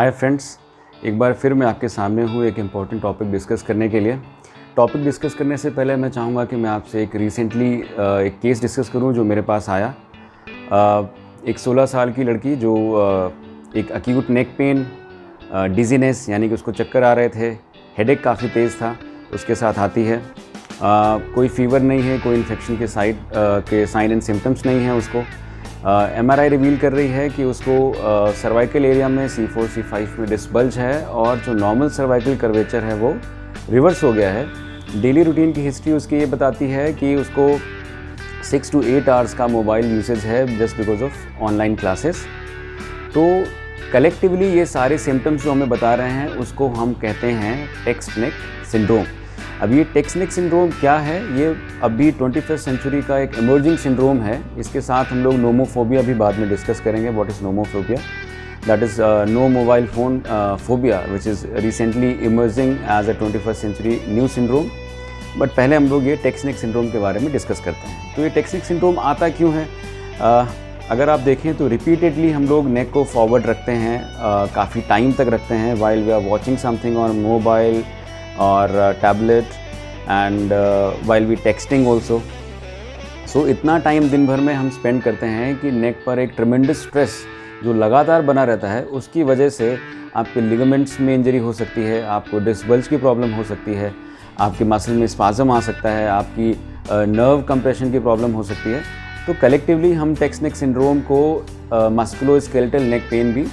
Hi friends, एक बार फिर मैं आपके सामने हूँ एक इम्पॉर्टेंट टॉपिक डिस्कस करने के लिए। टॉपिक डिस्कस करने से पहले मैं चाहूँगा कि मैं आपसे एक रिसेंटली एक केस डिस्कस करूँ जो मेरे पास आया। एक 16 साल की लड़की जो एक एक्यूट नेक पेन, डिजीनेस यानी कि उसको चक्कर आ रहे थे, हेडेक काफ़ी तेज़ था, उसके साथ आती है। कोई फीवर नहीं है, कोई इन्फेक्शन के साइन एंड सिम्टम्स नहीं है उसको। MRI रिवील कर रही है कि उसको सर्वाइकल एरिया में C4 C5 में डिस्क बल्ज है और जो नॉर्मल सर्वाइकल कर्वेचर है वो रिवर्स हो गया है। डेली रूटीन की हिस्ट्री उसकी ये बताती है कि उसको 6 to 8 आवर्स का मोबाइल यूसेज है just because of online classes. तो कलेक्टिवली ये सारे सिम्टम्स जो हमें बता रहे हैं उसको हम कहते हैं टेक्स्ट नेक सिंड्रोम। अब ये टेक्स्ट नेक सिंड्रोम क्या है? ये अभी 21st सेंचुरी का एक इमर्जिंग सिंड्रोम है। इसके साथ हम लोग नोमोफोबिया भी बाद में डिस्कस करेंगे। What is nomophobia? That is no mobile phone phobia which is recently emerging as a 21st century new syndrome. But पहले हम लोग ये टेक्स्ट नेक सिंड्रोम के बारे में डिस्कस करते हैं। तो ये टेक्स्ट नेक सिंड्रोम आता क्यों है? अगर आप देखें तो रिपीटेडली हम लोग नेक को फॉरवर्ड रखते हैं, काफ़ी टाइम तक रखते हैं while we are watching something on mobile और tablet and while we texting also. So इतना टाइम दिन भर में हम स्पेंड करते हैं कि नेक पर एक ट्रेमेंडस स्ट्रेस जो लगातार बना रहता है, उसकी वजह से आपके लिगामेंट्स में इंजरी हो सकती है, आपको डिस्क बल्ज की प्रॉब्लम हो सकती है, आपके मसल में स्पाज़म आ सकता है, आपकी नर्व कंप्रेशन की प्रॉब्लम हो सकती है। तो कलेक्टिवली हम टेक्स्ट नेक सिंड्रोम को मस्कुलोस्केलेटल नेक पेन भी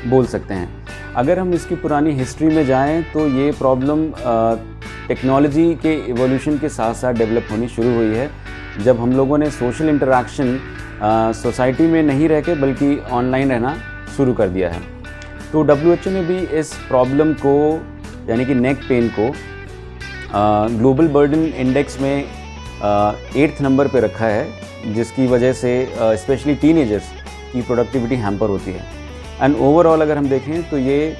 बोल सकते हैं। अगर हम इसकी पुरानी हिस्ट्री में जाएं तो ये प्रॉब्लम टेक्नोलॉजी के इवोल्यूशन के साथ साथ डेवलप होनी शुरू हुई है, जब हम लोगों ने सोशल इंटरेक्शन सोसाइटी में नहीं रह के बल्कि ऑनलाइन रहना शुरू कर दिया है। तो WHO ने भी इस प्रॉब्लम को यानी कि नेक पेन को ग्लोबल बर्डन इंडेक्स में 8th नंबर पे रखा है, जिसकी वजह से स्पेशली टीनेजर्स की प्रोडक्टिविटी हैम्पर होती है। एंड ओवरऑल अगर हम देखें तो ये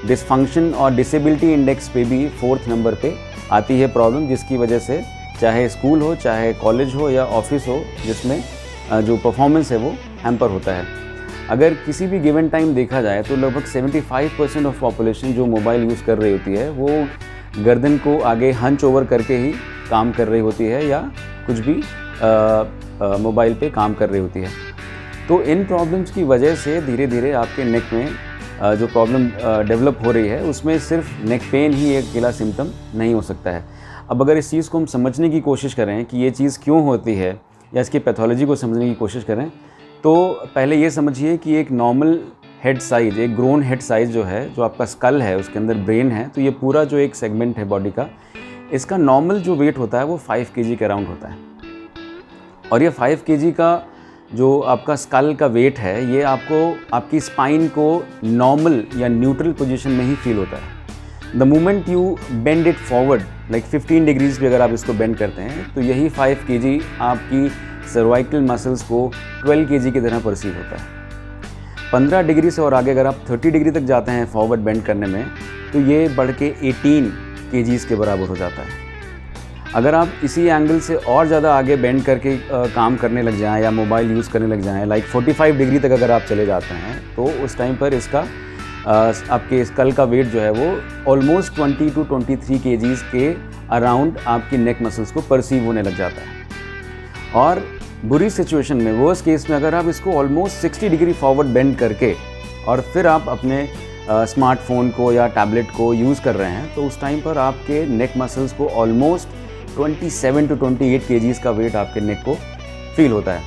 डिसफंक्शन और डिसेबिलिटी इंडेक्स पे भी 4th नंबर पे आती है प्रॉब्लम, जिसकी वजह से चाहे स्कूल हो, चाहे कॉलेज हो या ऑफिस हो, जिसमें जो परफॉर्मेंस है वो हैम्पर होता है। अगर किसी भी गिवन टाइम देखा जाए तो लगभग 75% ऑफ पॉपुलेशन जो मोबाइल यूज़ कर रही होती है वो गर्दन को आगे हंच ओवर करके ही काम कर रही होती है या कुछ भी मोबाइल पे काम कर रही होती है। तो इन प्रॉब्लम्स की वजह से धीरे धीरे आपके नेक में जो प्रॉब्लम डेवलप हो रही है उसमें सिर्फ नेक पेन ही एक अकेला सिम्टम नहीं हो सकता है। अब अगर इस चीज़ को हम समझने की कोशिश करें कि ये चीज़ क्यों होती है या इसकी पैथोलॉजी को समझने की कोशिश करें, तो पहले ये समझिए कि एक नॉर्मल हेड साइज़, एक ग्रोन हेड साइज़ जो है, जो आपका स्कल है, उसके अंदर ब्रेन है, तो ये पूरा जो एक सेगमेंट है बॉडी का, इसका नॉर्मल जो वेट होता है वो 5 kg के अराउंड होता है। और ये 5 kg का जो आपका स्कल का वेट है, ये आपको आपकी स्पाइन को नॉर्मल या न्यूट्रल पोजीशन में ही फील होता है। The moment you bend it forward like 15 degrees पे अगर आप इसको बेंड करते हैं तो यही 5 kg आपकी सर्वाइकल मसल्स को 12 kg की तरह परसीव होता है। 15 डिग्री से और आगे अगर आप 30 डिग्री तक जाते हैं फॉरवर्ड बेंड करने में तो ये बढ़ के 18 kgs के बराबर हो जाता है। अगर आप इसी एंगल से और ज़्यादा आगे बेंड करके काम करने लग जाएं या मोबाइल यूज़ करने लग जाएं, लाइक 45 डिग्री तक अगर आप चले जाते हैं तो उस टाइम पर इसका आपके स्कल का वेट जो है वो ऑलमोस्ट 20 to 23 kgs के अराउंड आपकी नेक मसल्स को परसीव होने लग जाता है। और बुरी सिचुएशन में, वर्स्ट केस में, अगर आप इसको ऑलमोस्ट 60 डिग्री फॉरवर्ड बेंड करके और फिर आप अपने स्मार्टफोन को या टैबलेट को यूज़ कर रहे हैं तो उस टाइम पर आपके नेक मसल्स को ऑलमोस्ट 27 to 28 kgs का वेट आपके नेक को फील होता है।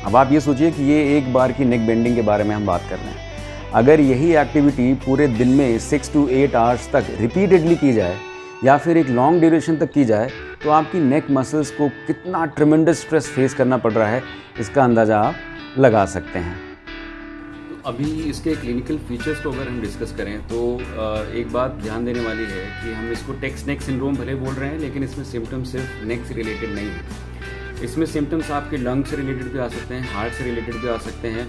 अब आप ये सोचिए कि ये एक बार की नेक बेंडिंग के बारे में हम बात कर रहे हैं। अगर यही एक्टिविटी पूरे दिन में 6 to 8 आवर्स तक रिपीटेडली की जाए या फिर एक लॉन्ग ड्यूरेशन तक की जाए तो आपकी नेक मसल्स को कितना ट्रेमेंडस स्ट्रेस फेस करना पड़ रहा है, इसका अंदाज़ा आप लगा सकते हैं। तो अभी इसके क्लिनिकल फीचर्स को अगर हम डिस्कस करें तो एक बात ध्यान देने वाली है कि हम इसको टेक्स्ट नेक सिंड्रोम भले बोल रहे हैं, लेकिन इसमें सिम्टम्स सिर्फ नेक से रिलेटेड नहीं है। इसमें सिम्टम्स आपके लंग से रिलेटेड भी आ सकते हैं, हार्ट से रिलेटेड भी आ सकते हैं,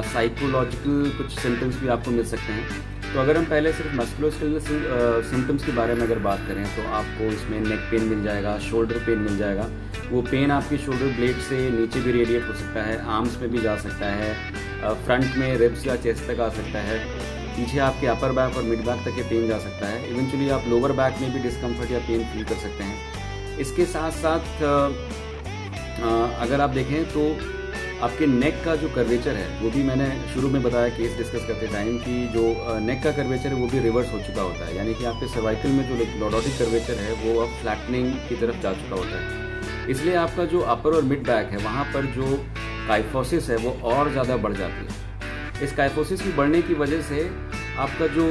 साइकोलॉजिकल कुछ सिम्टम्स भी आपको मिल सकते हैं। तो अगर हम पहले सिर्फ मस्कुलोस्केलेटल सिम्टम्स के बारे में अगर बात करें तो आपको इसमें नेक पेन मिल जाएगा, शोल्डर पेन मिल जाएगा। वो पेन आपकी शोल्डर ब्लेड से नीचे भी रेडिएट हो सकता है, आर्म्स में भी जा सकता है, फ्रंट में रिब्स या चेस्ट तक आ सकता है, पीछे आपके अपर बैक और मिड बैक तक ये पेन जा सकता है। इवेंचुअली आप लोअर बैक में भी डिस्कम्फर्ट या पेन फील कर सकते हैं। इसके साथ साथ अगर आप देखें तो आपके नेक का जो कर्वेचर है, वो भी मैंने शुरू में बताया केस डिस्कस करते टाइम कि जो नेक का कर्वेचर है वो भी रिवर्स हो चुका होता है, यानी कि आपके सर्वाइकल में जो लॉर्डोटिक कर्वेचर है वो अब फ्लैटनिंग की तरफ जा चुका होता है। इसलिए आपका जो अपर और मिड बैक है वहाँ पर जो काइफोसिस है वो और ज़्यादा बढ़ जाती है। इस काइफोसिस की बढ़ने की वजह से आपका जो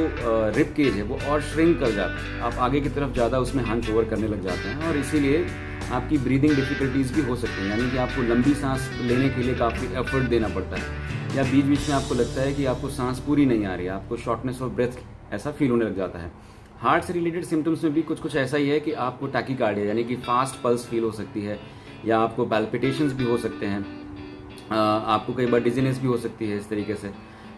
रिब केज है वो और श्रिंक कर जाता है, आप आगे की तरफ ज़्यादा उसमें हंच ओवर करने लग जाते हैं और इसीलिए आपकी ब्रीदिंग डिफ़िकल्टीज़ भी हो सकती हैं, यानी कि आपको लंबी सांस लेने के लिए काफ़ी एफर्ट देना पड़ता है, या बीच बीच में आपको लगता है कि आपको सांस पूरी नहीं आ रही है, आपको शॉर्टनेस ऑफ ब्रेथ ऐसा फील होने लग जाता है। हार्ट से रिलेटेड सिम्टम्स में भी कुछ ऐसा ही है कि आपको टैकीकार्डिया यानी कि फास्ट पल्स फील हो सकती है, या आपको पैल्पिटेशंस भी हो सकते हैं, आपको कई बार डिजीनेस भी हो सकती है इस तरीके से।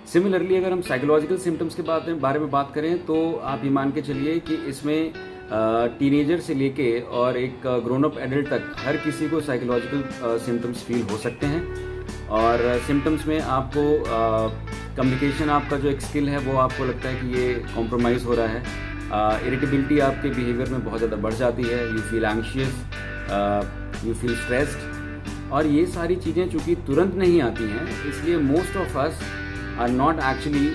सिमिलरली अगर हम साइकोलॉजिकल सिम्टम्स के बारे में बात करें तो आप ये मान के चलिए कि इसमें टीनेजर से लेके और एक ग्रोन अप एडल्ट तक हर किसी को साइकोलॉजिकल सिम्टम्स फील हो सकते हैं। और सिम्टम्स में आपको कम्युनिकेशन आपका जो एक स्किल है वो आपको लगता है कि ये कॉम्प्रोमाइज़ हो रहा है, इरिटेबिलिटी आपके बिहेवियर में बहुत ज़्यादा बढ़ जाती है, you feel anxious, you feel stressed. और ये सारी चीज़ें चूँकि तुरंत नहीं आती हैं, इसलिए most of us are not actually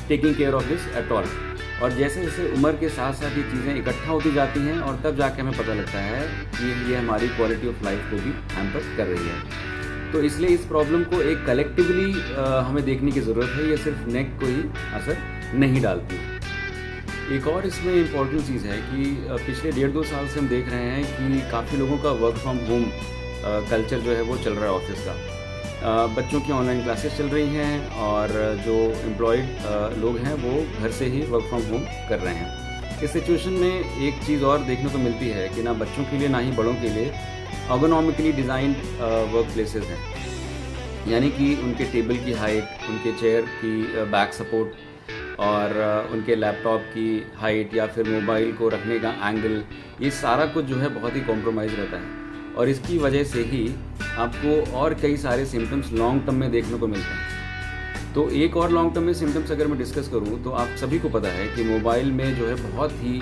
taking care of this at all. और जैसे जैसे उम्र के साथ साथ ये चीज़ें इकट्ठा होती जाती हैं और तब जाके हमें पता लगता है कि ये हमारी क्वालिटी ऑफ लाइफ को भी हैम्पर कर रही है। तो इसलिए इस प्रॉब्लम को एक कलेक्टिवली हमें देखने की ज़रूरत है, ये सिर्फ नेक को ही असर नहीं डालती। एक और इसमें इम्पॉर्टेंट चीज़ है कि पिछले 1.5-2 साल से हम देख रहे हैं कि काफ़ी लोगों का वर्क फ्रॉम होम कल्चर जो है वो चल रहा है ऑफिस का। बच्चों की ऑनलाइन क्लासेस चल रही हैं और जो एम्प्लॉयड लोग हैं वो घर से ही वर्क फ्रॉम होम कर रहे हैं। इस सिचुएशन में एक चीज़ और देखने को मिलती है कि ना बच्चों के लिए ना ही बड़ों के लिए अर्गोनॉमिकली डिज़ाइंड वर्क प्लेसेस हैं, यानी कि उनके टेबल की हाइट, उनके चेयर की बैक सपोर्ट और उनके लैपटॉप की हाइट या फिर मोबाइल को रखने का एंगल, ये सारा कुछ जो है बहुत ही कॉम्प्रोमाइज़ रहता है। और इसकी वजह से ही आपको और कई सारे सिम्टम्स लॉन्ग टर्म में देखने को मिलते हैं। तो एक और लॉन्ग टर्म में सिम्टम्स अगर मैं डिस्कस करूं तो आप सभी को पता है कि मोबाइल में जो है बहुत ही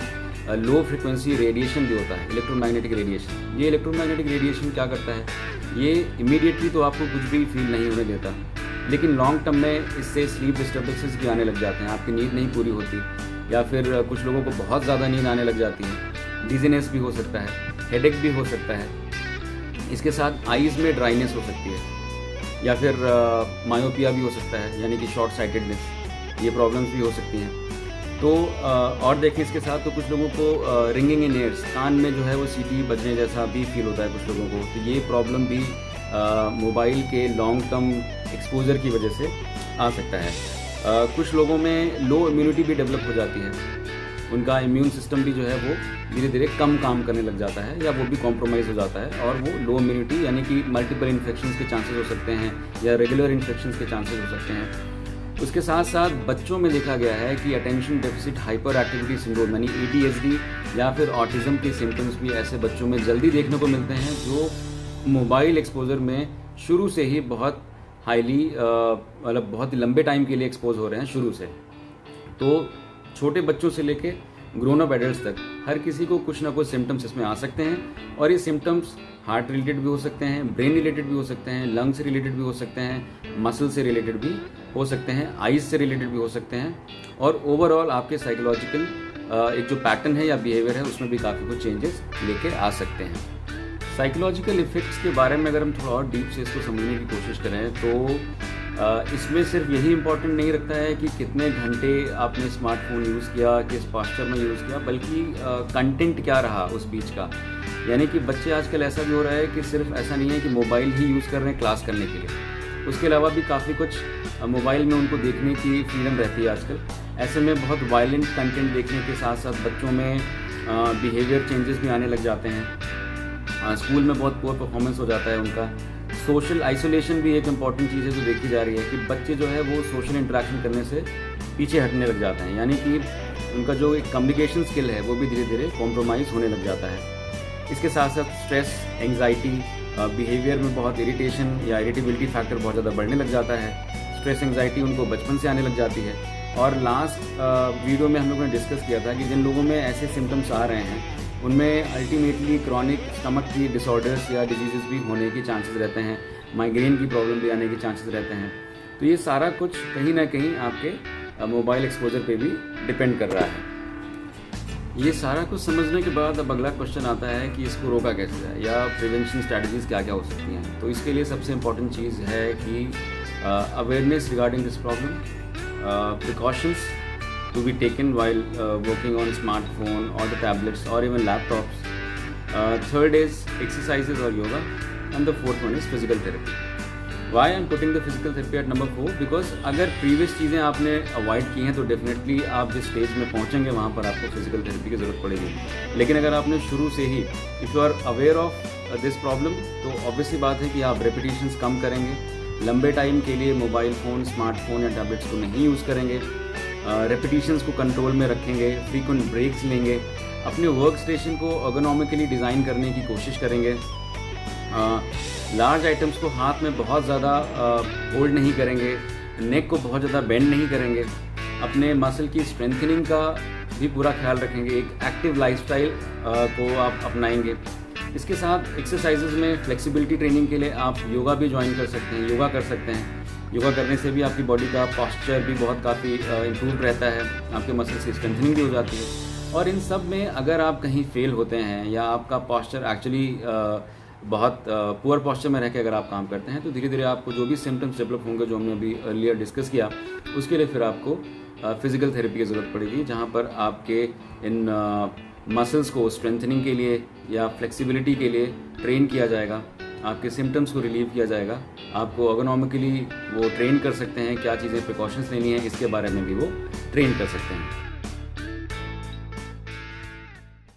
लो फ्रिक्वेंसी रेडिएशन भी होता है, इलेक्ट्रोमैग्नेटिक रेडिएशन। ये इलेक्ट्रोमैग्नेटिक रेडिएशन क्या करता है, ये इमीडिएटली तो आपको कुछ भी फील नहीं होने देता, लेकिन लॉन्ग टर्म में इससे स्लीप डिस्टर्बेंसेस भी आने लग जाते हैं, आपकी नींद नहीं पूरी होती, या फिर कुछ लोगों को बहुत ज़्यादा नींद आने लग जाती है, डिजीनेस भी हो सकता है, हेडेक भी हो सकता है। इसके साथ आईज़ में ड्राइनेस हो सकती है, या फिर मायोपिया भी हो सकता है, यानी कि शॉर्ट साइटेडनेस, ये प्रॉब्लम्स भी हो सकती हैं। तो और देखें इसके साथ तो कुछ लोगों को रिंगिंग इन ईयर्स, कान में जो है वो सीटी बजने जैसा भी फील होता है कुछ लोगों को। तो ये प्रॉब्लम भी मोबाइल के लॉन्ग टर्म एक्सपोजर की वजह से आ सकता है। कुछ लोगों में लो इम्यूनिटी भी डेवलप हो जाती है, उनका इम्यून सिस्टम भी जो है वो धीरे धीरे कम काम करने लग जाता है, या वो भी कॉम्प्रोमाइज़ हो जाता है, और वो लो इम्यूनिटी यानी कि मल्टीपल इन्फेक्शंस के चांसेस हो सकते हैं या रेगुलर इन्फेक्शंस के चांसेस हो सकते हैं। उसके साथ साथ बच्चों में देखा गया है कि attention deficit hyper activity syndrome यानी ADHD या फिर ऑटिज़म के सिम्टम्स भी ऐसे बच्चों में जल्दी देखने को मिलते हैं जो मोबाइल एक्सपोजर में शुरू से ही बहुत हाईली मतलब बहुत लंबे टाइम के लिए एक्सपोज हो रहे हैं शुरू से। तो छोटे बच्चों से लेके ग्रोन अप एडल्ट्स तक हर किसी को कुछ ना कुछ सिम्टम्स इसमें आ सकते हैं, और ये सिम्टम्स हार्ट रिलेटेड भी हो सकते हैं, ब्रेन रिलेटेड भी हो सकते हैं, लंग से रिलेटेड भी हो सकते हैं, मसल से रिलेटेड भी हो सकते हैं, आइज़ से रिलेटेड भी हो सकते हैं, और ओवरऑल आपके साइकोलॉजिकल एक जो पैटर्न है या बिहेवियर है उसमें भी काफ़ी कुछ चेंजेस लेके आ सकते हैं। साइकोलॉजिकल इफ़ेक्ट्स के बारे में अगर हम थोड़ा और डीप से इसको समझने की कोशिश करें तो इसमें सिर्फ यही इम्पोर्टेंट नहीं रखता है कि कितने घंटे आपने स्मार्टफोन यूज़ किया, किस पास्चर में यूज़ किया, बल्कि कंटेंट क्या रहा उस बीच का। यानी कि बच्चे आजकल ऐसा भी हो रहा है कि सिर्फ ऐसा नहीं है कि मोबाइल ही यूज़ कर रहे हैं क्लास करने के लिए, उसके अलावा भी काफ़ी कुछ मोबाइल में उनको देखने की फ्रीडम रहती है आजकल। ऐसे में बहुत वायलेंट कंटेंट देखने के साथ साथ बच्चों में बिहेवियर चेंजेस भी आने लग जाते हैं, स्कूल में बहुत पुअर परफॉर्मेंस हो जाता है उनका। सोशल आइसोलेशन भी एक इम्पॉर्टेंट चीज़ है जो देखी जा रही है कि बच्चे जो है वो सोशल इंटरेक्शन करने से पीछे हटने लग जाते हैं, यानी कि उनका जो एक कम्युनिकेशन स्किल है वो भी धीरे धीरे कॉम्प्रोमाइज़ होने लग जाता है। इसके साथ साथ स्ट्रेस, एंग्जाइटी, बिहेवियर में बहुत इरिटेशन या इरिटेबिलिटी फैक्टर बहुत ज़्यादा बढ़ने लग जाता है, स्ट्रेस एंग्जाइटी उनको बचपन से आने लग जाती है। और लास्ट वीडियो में हम लोगों ने डिस्कस किया था कि जिन लोगों में ऐसे सिम्टम्स आ रहे हैं उनमें अल्टीमेटली क्रॉनिक स्टमक की डिसऑर्डर्स या डिजीज़ भी होने के चांसेस रहते हैं, माइग्रेन की प्रॉब्लम भी आने के चांसेस रहते हैं। तो ये सारा कुछ कहीं ना कहीं आपके मोबाइल एक्सपोजर पे भी डिपेंड कर रहा है। ये सारा कुछ समझने के बाद अब अगला क्वेश्चन आता है कि इसको रोका कैसे जाए या प्रिवेंशन स्ट्रैटेजीज़ क्या क्या हो सकती हैं। तो इसके लिए सबसे इम्पॉर्टेंट चीज़ है कि awareness regarding this problem, precautions to be taken while working on smartphone or the tablets or even laptops. Third is exercises or yoga, and the fourth one is physical therapy. Why I'm putting the physical therapy at number 4? Because अगर previous चीज़ें आपने avoid की हैं तो definitely आप जिस stage में पहुँचेंगे वहाँ पर आपको physical therapy की ज़रूरत पड़ेगी। लेकिन अगर आपने शुरू से ही if you are aware of this problem तो obviously बात है कि आप repetitions कम करेंगे, लंबे टाइम के लिए मोबाइल फ़ोन, स्मार्टफोन या टैबलेट्स को नहीं यूज़ करेंगे, रेपिटेशंस को कंट्रोल में रखेंगे, फ्रीक्वेंट ब्रेक्स लेंगे, अपने वर्क स्टेशन को अर्गोनॉमिकली डिज़ाइन करने की कोशिश करेंगे, लार्ज आइटम्स को हाथ में बहुत ज़्यादा होल्ड नहीं करेंगे, नेक को बहुत ज़्यादा बेंड नहीं करेंगे, अपने मसल की स्ट्रेंथनिंग का भी पूरा ख्याल रखेंगे, एक एक्टिव लाइफस्टाइल को आप अपनाएंगे। इसके साथ एक्सरसाइजेज में फ्लेक्सिबिलिटी ट्रेनिंग के लिए आप योगा भी ज्वाइन कर सकते हैं, योगा कर सकते हैं। योगा करने से भी आपकी बॉडी का पॉस्चर भी बहुत काफ़ी इम्प्रूव रहता है, आपके मसल्स की स्ट्रेंथनिंग भी हो जाती है। और इन सब में अगर आप कहीं फेल होते हैं या आपका पॉस्चर एक्चुअली बहुत पुअर पॉस्चर में रह के अगर आप काम करते हैं तो धीरे धीरे आपको जो भी सिम्टम्स डेवलप होंगे जो हमने अभी अर्लियर डिस्कस किया उसके लिए फिर आपको फिज़िकल थेरेपी की ज़रूरत पड़ेगी, जहाँ पर आपके इन मसल्स को स्ट्रेंथनिंग के लिए या फ्लेक्सिबिलिटी के लिए ट्रेन किया जाएगा, आपके सिम्टम्स को रिलीव किया जाएगा, आपको अर्गोनॉमिकली वो ट्रेन कर सकते हैं, क्या चीज़ें प्रिकॉशंस लेनी है इसके बारे में भी वो ट्रेन कर सकते हैं।